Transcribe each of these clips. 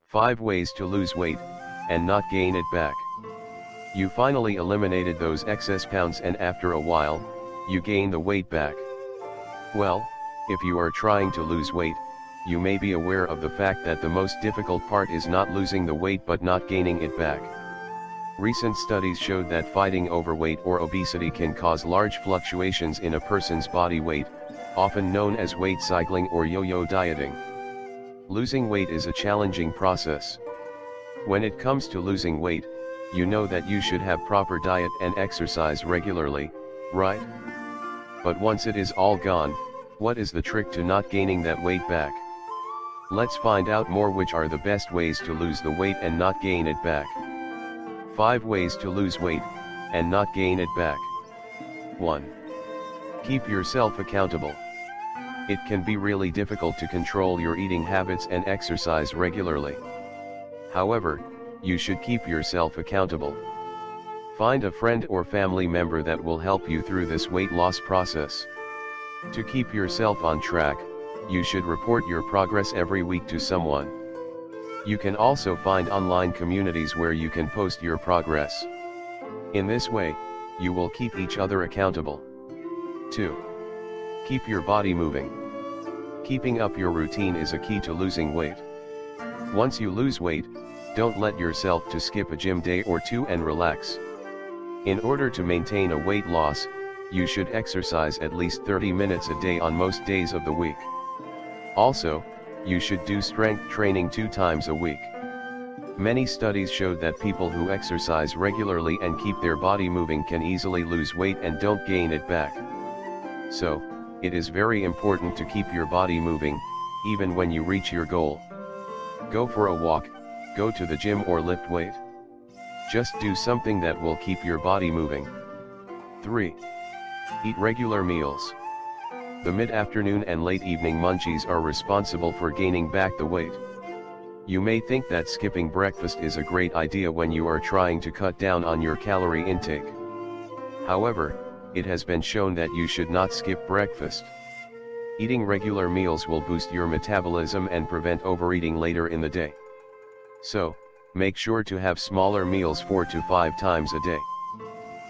5 ways to lose weight, and not gain it back. You finally eliminated those excess pounds and after a while, you gain the weight back. Well, if you are trying to lose weight, you may be aware of the fact that the most difficult part is not losing the weight but not gaining it back. Recent studies showed that fighting overweight or obesity can cause large fluctuations in a person's body weight, often known as weight cycling or yo-yo dieting. Losing weight is a challenging process. When it comes to losing weight, you know that you should have proper diet and exercise regularly, right? But once it is all gone, what is the trick to not gaining that weight back? Let's find out more which are the best ways to lose the weight and not gain it back. 5 ways to lose weight, and not gain it back. 1. Keep yourself accountable. It can be really difficult to control your eating habits and exercise regularly. However, you should keep yourself accountable. Find a friend or family member that will help you through this weight loss process. To keep yourself on track, you should report your progress every week to someone. You can also find online communities where you can post your progress. In this way, you will keep each other accountable. 2. Keep your body moving. Keeping up your routine is a key to losing weight. Once you lose weight, don't let yourself to skip a gym day or two and relax. In order to maintain a weight loss, you should exercise at least 30 minutes a day on most days of the week. Also, you should do strength training 2 times a week. Many studies showed that people who exercise regularly and keep their body moving can easily lose weight and don't gain it back. So, it is very important to keep your body moving, even when you reach your goal. Go for a walk, go to the gym or lift weight. Just do something that will keep your body moving. 3. Eat regular meals. The mid-afternoon and late evening munchies are responsible for gaining back the weight. You may think that skipping breakfast is a great idea when you are trying to cut down on your calorie intake. However, it has been shown that you should not skip breakfast. Eating regular meals will boost your metabolism and prevent overeating later in the day. So, make sure to have smaller meals 4 to 5 times a day.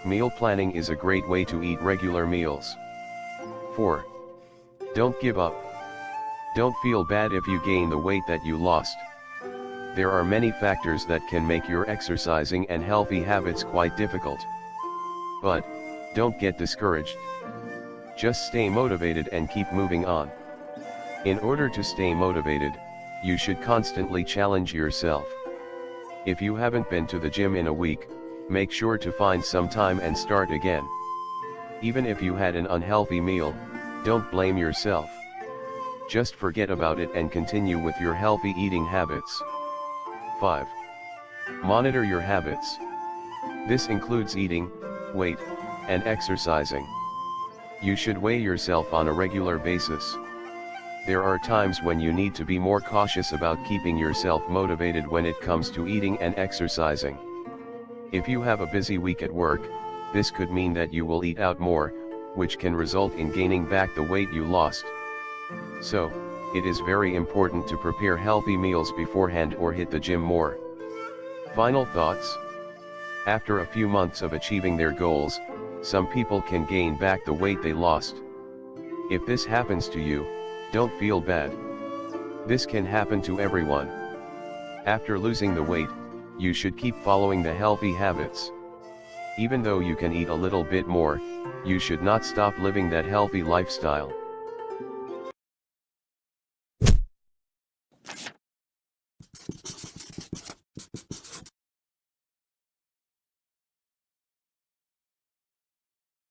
Meal planning is a great way to eat regular meals. 4. Don't give up. Don't feel bad if you gain the weight that you lost. There are many factors that can make your exercising and healthy habits quite difficult. But, don't get discouraged. Just stay motivated and keep moving on. In order to stay motivated, you should constantly challenge yourself. If you haven't been to the gym in a week, make sure to find some time and start again. Even if you had an unhealthy meal, don't blame yourself. Just forget about it and continue with your healthy eating habits. 5. Monitor your habits. This includes eating, weight, and exercising. You should weigh yourself on a regular basis. There are times when you need to be more cautious about keeping yourself motivated when it comes to eating and exercising. If you have a busy week at work, this could mean that you will eat out more, which can result in gaining back the weight you lost. So, it is very important to prepare healthy meals beforehand or hit the gym more. Final thoughts. After a few months of achieving their goals, some people can gain back the weight they lost. If this happens to you, don't feel bad. This can happen to everyone. After losing the weight, you should keep following the healthy habits. Even though you can eat a little bit more, you should not stop living that healthy lifestyle.